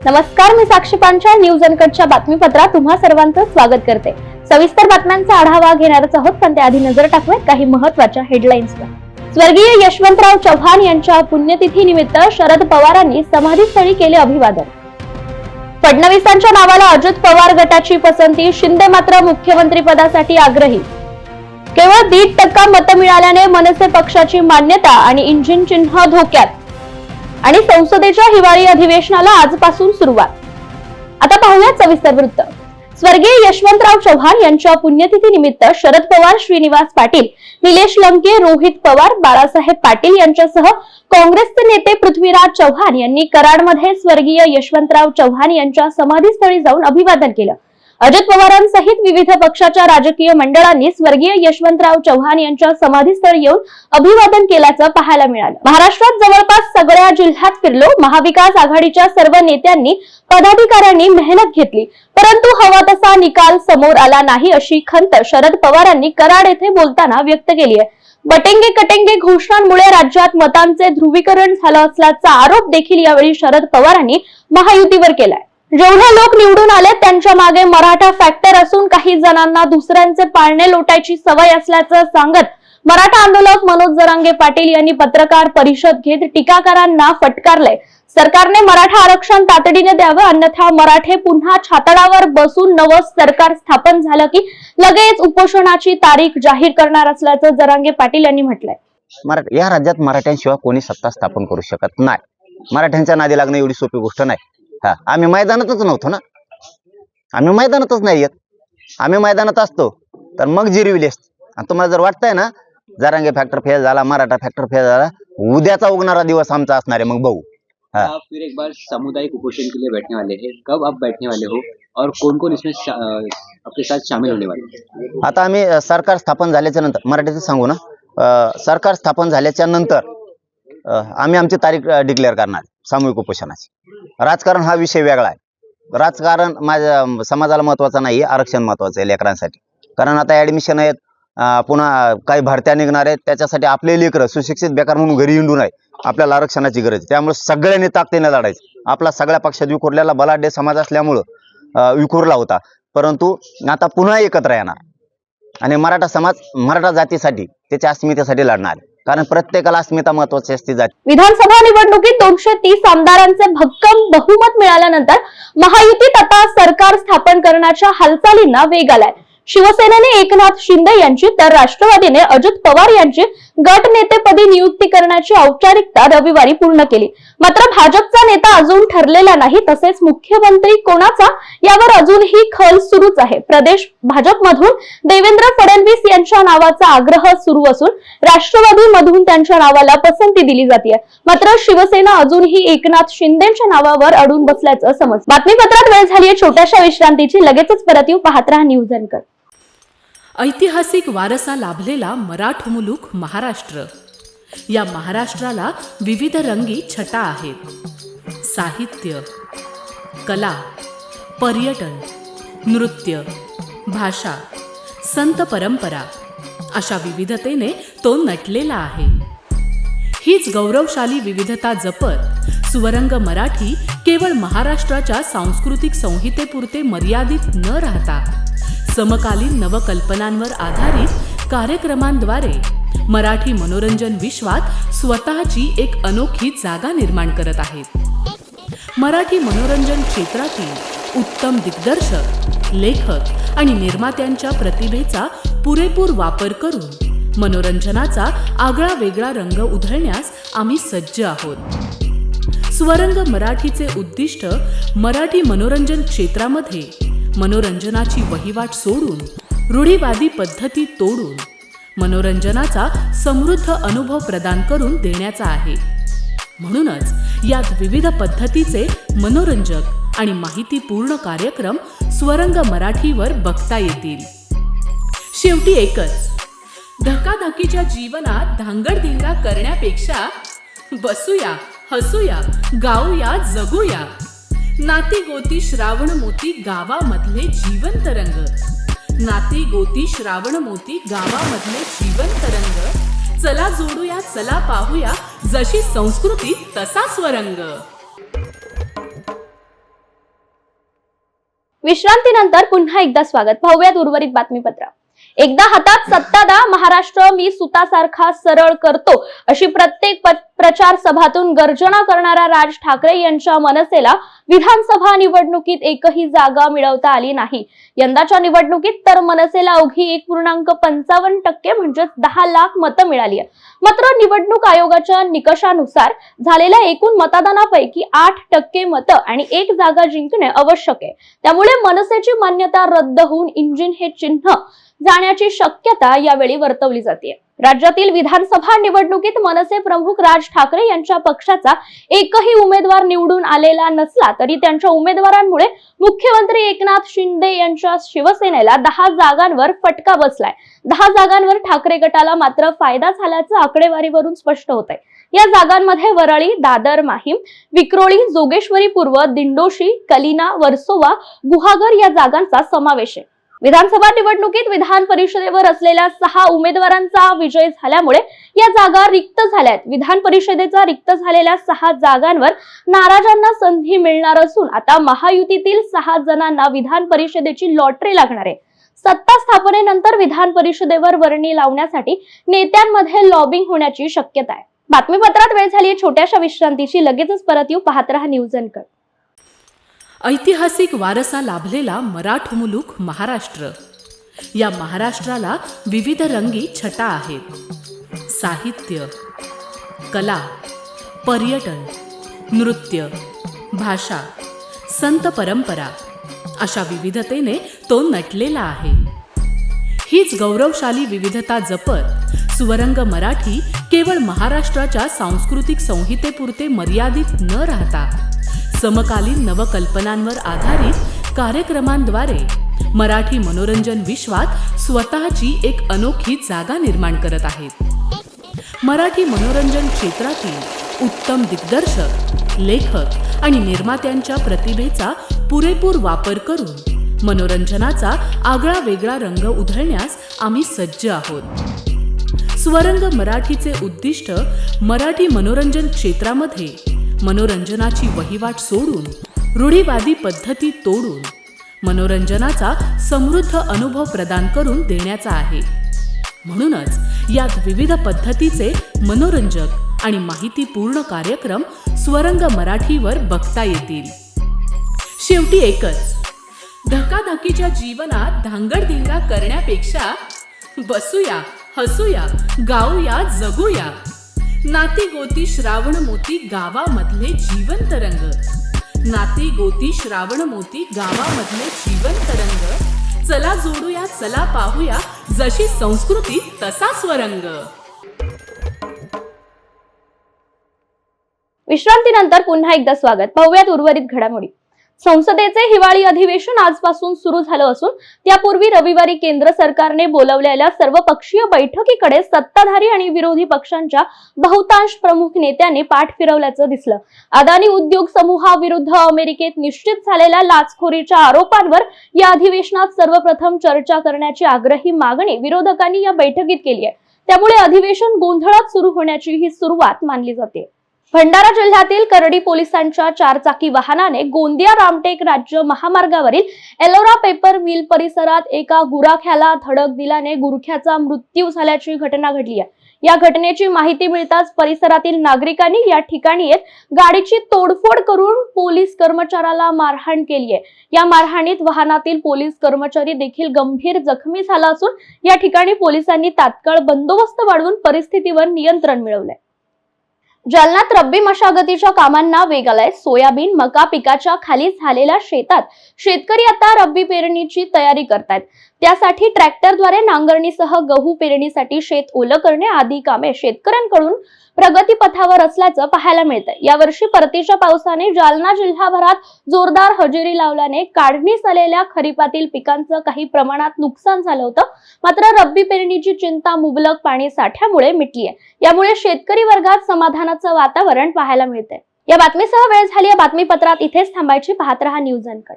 नमस्कार, मी साक्षी पांचाळ न्यूज अनकटच्या बातमीपत्रात तुम्हा सर्वांचं स्वागत करते। सविस्तर बातम्यांचा आढावा घेणारच आहोत, पण त्याआधी नजर टाकूयात काही महत्त्वाच्या हेडलाईन्सवर। स्वर्गीय यशवंतराव चव्हाण यांच्या पुण्यतिथी निमित्त शरद पवारांनी समाधीस्थळी केले अभिवादन। फडणवीसांच्या नावाला अजित पवार गटाची पसंती, शिंदे मात्र मुख्यमंत्री पदासाठी आग्रही। केवळ 1.5% मतं मिळाल्याने मनसे पक्षाची मान्यता आणि इंजिन चिन्ह धोक्यात। आणि संसदेच्या हिवाळी अधिवेशनाला आजपासून सुरुवात। आता पाहूयात सविस्तर वृत्त। स्वर्गीय यशवंतराव चव्हाण यांच्या पुण्यतिथी निमित्त शरद पवार, श्रीनिवास पाटील, निलेश लंके, रोहित पवार, बाळासाहेब पाटील यांच्यासह काँग्रेसचे नेते पृथ्वीराज चव्हाण यांनी कराडमध्ये स्वर्गीय यशवंतराव चव्हाण यांच्या समाधीस्थळी जाऊन अभिवादन केलं। अजित पवारांसहित विविध पक्षाच्या राजकीय मंडळांनी स्वर्गीय यशवंतराव चव्हाण यांच्या समाधीस्थळी येऊन अभिवादन केल्याचं पाहायला मिळालं। महाराष्ट्रात जवळपास सगळ्या जिल्ह्यात फिरलो। महाविकास आघाडीच्या सर्व नेत्यांनी, पदाधिकाऱ्यांनी मेहनत घेतली, परंतु हवा तसा निकाल समोर आला नाही, अशी खंत शरद पवारांनी कराड येथे बोलताना व्यक्त केली आहे। बटेंगे कटेंगे घोषणांमुळे राज्यात मतांचे ध्रुवीकरण झालं असल्याचा आरोप देखील यावेळी शरद पवारांनी महायुतीवर केलाय। जेवढे लोक निवडून आले त्यांच्या मागे मराठा फॅक्टर असून काही जणांना दुसऱ्यांचे पाळणे लोटायची सवय असल्याचं सांगत मराठा आंदोलक मनोज जरांगे पाटील यांनी पत्रकार परिषद घेत टीकाकारांना फटकारलंय। सरकारने मराठा आरक्षण तातडीने द्यावं, अन्यथा मराठे पुन्हा छातडावर बसून नवं सरकार स्थापन झालं की लगेच उपोषणाची तारीख जाहीर करणार असल्याचं जरांगे पाटील यांनी म्हटलंय। या राज्यात मराठ्यांशिवाय कोणी सत्ता स्थापन करू शकत नाही। मराठ्यांच्या नादी लागणं एवढी सोपी गोष्ट नाही। आम्ही मैदानातच नव्हतो ना, आम्ही मैदानातच नाही येत। आम्ही मैदानात असतो तर मग जिरविली असते। आणि तुम्हाला जर वाटतंय ना जरांगे फॅक्टर फेल झाला, मराठा फॅक्टर फेल झाला, उद्याचा उगणारा दिवस आमचा असणार आहे, मग बघू। फिर एक बार सामुदायिक उपोषण के लिए बैठने वाले हैं, कब आप बैठने वाले हो और कौन कौन इसमें आपके साथ शामिल होने वाले? आता आम्ही सरकार स्थापन झाल्याच्या नंतर, मराठीत सांगू ना, सरकार स्थापन झाल्याच्या नंतर आम्ही आमची तारीख डिक्लेअर करणार सामूहिक उपोषणाची। राजकारण हा विषय वेगळा आहे। राजकारण माझ्या समाजाला महत्वाचं नाही, आरक्षण महत्वाचं आहे लेकरांसाठी। कारण आता ऍडमिशन आहेत, पुन्हा काही भरत्या निघणार आहेत, त्याच्यासाठी आपले लेकरं सुशिक्षित बेकार म्हणून घरी हिंडू नये, आपल्याला आरक्षणाची गरज आहे। त्यामुळे सगळ्यांनी ताकदीने लढायचं। आपला सगळ्या पक्षात विखुरलेला बलाढ्य समाज असल्यामुळं विखुरला होता, परंतु आता पुन्हा एकत्र येणार आणि मराठा समाज मराठा जातीसाठी, त्याच्या अस्मितेसाठी लढणार आहे। कारण प्रत्येकाला अस्मिता महत्वाची असते जाती। विधानसभा निवडणुकीत 230 आमदारांचे भक्कम बहुमत मिळाल्यानंतर महायुतीत आता सरकार स्थापन करण्याच्या हालचालींना वेग आलाय। शिवसेनेने एकनाथ शिंदे यांची तर राष्ट्रवादीने अजित पवार यांची गटनेतेपदी नियुक्ती करण्याची औपचारिकता रविवारी पूर्ण केली। मात्र भाजपचा नेता अजून ठरलेला नाही, तसेच मुख्यमंत्री कोणाचा यावर अजूनही खल सुरूच आहे। प्रदेश भाजपमधून देवेंद्र फडणवीस यांच्या नावाचा आग्रह सुरू असून राष्ट्रवादीमधून त्यांच्या नावाला पसंती दिली जाते। मात्र शिवसेना अजूनही एकनाथ शिंदेच्या नावावर अडून बसल्याचं समजतं। बातमीपत्रात वेळ झाली आहे छोट्याशा विश्रांतीची, लगेचच परत येऊ, पाहत रहा न्यूज अनकट। ऐतिहासिक वारसा लाभलेला मराठ मुलूक महाराष्ट्र। या महाराष्ट्राला विविध रंगी छटा आहेत। साहित्य, कला, पर्यटन, नृत्य, भाषा, संत परंपरा अशा विविधतेने तो नटलेला आहे। हीच गौरवशाली विविधता जपत सुवरंग मराठी केवळ महाराष्ट्राच्या सांस्कृतिक संहितेपुरते मर्यादित न राहता समकालीन नवकल्पनांवर आधारित कार्यक्रमांद्वारे मराठी मनोरंजन विश्वात स्वतःची एक अनोखी जागा निर्माण करत आहेत। मराठी मनोरंजन क्षेत्रातील उत्तम दिग्दर्शक, लेखक आणि निर्मात्यांच्या प्रतिभेचा पुरेपूर वापर करून मनोरंजनाचा आगळा वेगळा रंग उधळण्यास आम्ही सज्ज आहोत। स्वरंग मराठीचे उद्दिष्ट मराठी मनोरंजन क्षेत्रामध्ये मनोरंजनाची वहिवाट सोडून, रूढीवादी पद्धती तोडून मनोरंजनाचा समृद्ध अनुभव प्रदान करून देण्याचा आहे। म्हणूनच यात विविध पद्धतीचे मनोरंजक आणि माहितीपूर्ण कार्यक्रम स्वरंग मराठीवर बघता येतील। शेवटी एकच, धकाधकीच्या जीवनात धांगडधिंगा करण्यापेक्षा बसूया, हसूया, गाऊया, जगूया। नाती गोती श्रावण मोती गावामधले जीवंत रंग। नाती गोती श्रावण मोती गावामधले जीवंत रंग। चला जोडूया, चला पाहूया, जशी संस्कृती तसा स्वरंग। विश्रांतीनंतर पुन्हा एकदा स्वागत. पाहूयात उर्वरित बातमीपत्र. एकदा हातात सत्ता द्या, महाराष्ट्र मी सुतासारखा सरळ करतो, अशी प्रत्येक प्रचार सभातून गर्जना करणाऱ्या राज ठाकरे यांच्या मनसेला विधानसभा निवडणुकीत एकही जागा मिळवता आली नाही. यंदाच्या निवडणुकीत तर मनसेला अवघी 1.55% म्हणजेच 10 लाख मतं मिळाली आहे. मात्र निवडणूक आयोगाच्या निकषानुसार झालेल्या एकूण मतदानापैकी 8% मतं आणि 1 जागा जिंकणे आवश्यक आहे. त्यामुळे मनसेची मान्यता रद्द होऊन इंजिन हे चिन्ह जाण्याची शक्यता यावेळी वर्तवली जाते. राज्यातील विधानसभा निवडणुकीत मनसे प्रमुख राज ठाकरे यांच्या पक्षाचा एकही उमेदवार निवडून आलेला नसला तरी त्यांच्या उमेदवारांमुळे मुख्यमंत्री एकनाथ शिंदे यांच्या शिवसेनेला 10 जागांवर फटका बसलाय. 10 जागांवर ठाकरे गटाला मात्र फायदा झाल्याचं आकडेवारीवरून स्पष्ट होत आहे. या जागांमध्ये वरळी, दादर, माहीम, विक्रोळी, जोगेश्वरी पूर्व, दिंडोशी, कलिना, वर्सोवा, गुहागर या जागांचा समावेश आहे. विधानसभा निवडणुकीत विधान परिषदेवर असलेल्या 6 उमेदवारांचा विजय झाल्यामुळे या जागा रिक्त झाल्यात. विधान परिषदेचा रिक्त झालेल्या 6 जागांवर नाराजांना संधी मिळणार असून आता महायुतीतील 6 जणांना विधान परिषदेची लॉटरी लागणार आहे. सत्ता स्थापनेनंतर विधान परिषदेवर वर्णी लावण्यासाठी नेत्यांमध्ये लॉबिंग होण्याची शक्यता आहे. बातमीपत्रात वेळ झाली छोट्याशा विश्रांतीची. लगेचच परत येऊ. पाहत रहा न्यूज अँकर. ऐतिहासिक वारसा लाभलेला मराठ मुलूक महाराष्ट्र. या महाराष्ट्राला विविध रंगी छटा आहेत. साहित्य, कला, पर्यटन, नृत्य, भाषा, संत परंपरा अशा विविधतेने तो नटलेला आहे. हीच गौरवशाली विविधता जपत स्वरंग मराठी केवळ महाराष्ट्राच्या सांस्कृतिक संहितेपुरते मर्यादित न राहता समकालीन नवकल्पनांवर आधारित कार्यक्रमांद्वारे मराठी मनोरंजन विश्वात स्वतःची एक अनोखी जागा निर्माण करत आहेत. मराठी मनोरंजन क्षेत्रातील उत्तम दिग्दर्शक, लेखक आणि निर्मात्यांच्या प्रतिभेचा पुरेपूर वापर करून मनोरंजनाचा आगळा वेगळा रंग उधळण्यास आम्ही सज्ज आहोत. स्वरंग मराठीचे उद्दिष्ट मराठी मनोरंजन क्षेत्रामध्ये मनोरंजनाची वहिवाट सोडून, रूढीवादी पद्धती तोडून मनोरंजनाचा समृद्ध अनुभव प्रदान करून देण्याचा आहे. म्हणूनच यात विविध पद्धतीचे मनोरंजक आणि माहितीपूर्ण कार्यक्रम स्वरंग मराठीवर बघता येतील. शेवटी एकच, धकाधकीच्या जीवनात धांगडधिंगा करण्यापेक्षा बसूया, हसूया, गाऊया, जगूया. नाती गोती श्रावण मोती गावामधले जीवंत रंग. नाती गोती श्रावण मोती गावामधले जीवंत रंग. चला जोडूया, चला पाहूया, जशी संस्कृती तसा स्वरंग. विश्रांतीनंतर पुन्हा एकदा स्वागत. पाहूयात उर्वरित घडामोडी. संसदेचे हिवाळी अधिवेशन आजपासून सुरू झालं असून त्यापूर्वी रविवारी केंद्र सरकारने बोलवलेल्या सर्वपक्षीय बैठकीकडे सत्ताधारी आणि विरोधी पक्षांच्या बहुतांश प्रमुख नेत्यांनी पाठ फिरवल्याचं दिसलं. अदानी उद्योग समूहाविरुद्ध अमेरिकेत निश्चित झालेल्या लाचखोरीच्या आरोपांवर या अधिवेशनात सर्वप्रथम चर्चा करण्याची आग्रही मागणी विरोधकांनी या बैठकीत केली आहे. त्यामुळे अधिवेशन गोंधळात सुरू होण्याची ही सुरुवात मानली जाते. भंडारा जिल्ह्यातील करडी पोलिसांच्या 4 चाकी वाहनाने गोंदिया रामटेक राज्य महामार्गावरील एलोरा पेपर मिल परिसरात एका गुराख्याला धडक दिल्याने गुरख्याचा मृत्यू झाल्याची घटना घडली आहे. या घटनेची माहिती मिळताच परिसरातील नागरिकांनी या ठिकाणी येत गाडीची तोडफोड करून पोलीस कर्मचाऱ्याला मारहाण केली आहे. या मारहाणीत वाहनातील पोलीस कर्मचारी देखील गंभीर जखमी झाला असून या ठिकाणी पोलिसांनी तात्काळ बंदोबस्त वाढवून परिस्थितीवर नियंत्रण मिळवलंय. जालन्यात रब्बी मशागतीच्या कामांना वेग आलाय. सोयाबीन, मका पिकाच्या खाली झालेल्या शेतात शेतकरी आता रब्बी पेरणीची तयारी करतायत. त्यासाठी ट्रॅक्टरद्वारे नांगरणीसह गहू पेरणीसाठी शेत ओलं करणे आदी कामे शेतकऱ्यांकडून प्रगतीपथावर असल्याचं पाहायला मिळतंय. यावर्षी परतीच्या पावसाने जालना जिल्हाभरात जोरदार हजेरी लावल्याने काढणीस आलेल्या खरीपातील पिकांचं काही प्रमाणात नुकसान झालं होतं. मात्र रब्बी पेरणीची चिंता मुबलक पाणी साठ्यामुळे मिटली आहे. यामुळे शेतकरी वर्गात समाधानाचं वातावरण पाहायला मिळतंय. या बातमीसह वेळ झाली. या बातमीपत्रात इथेच थांबायची. पाहत रहा न्यूज अँकर.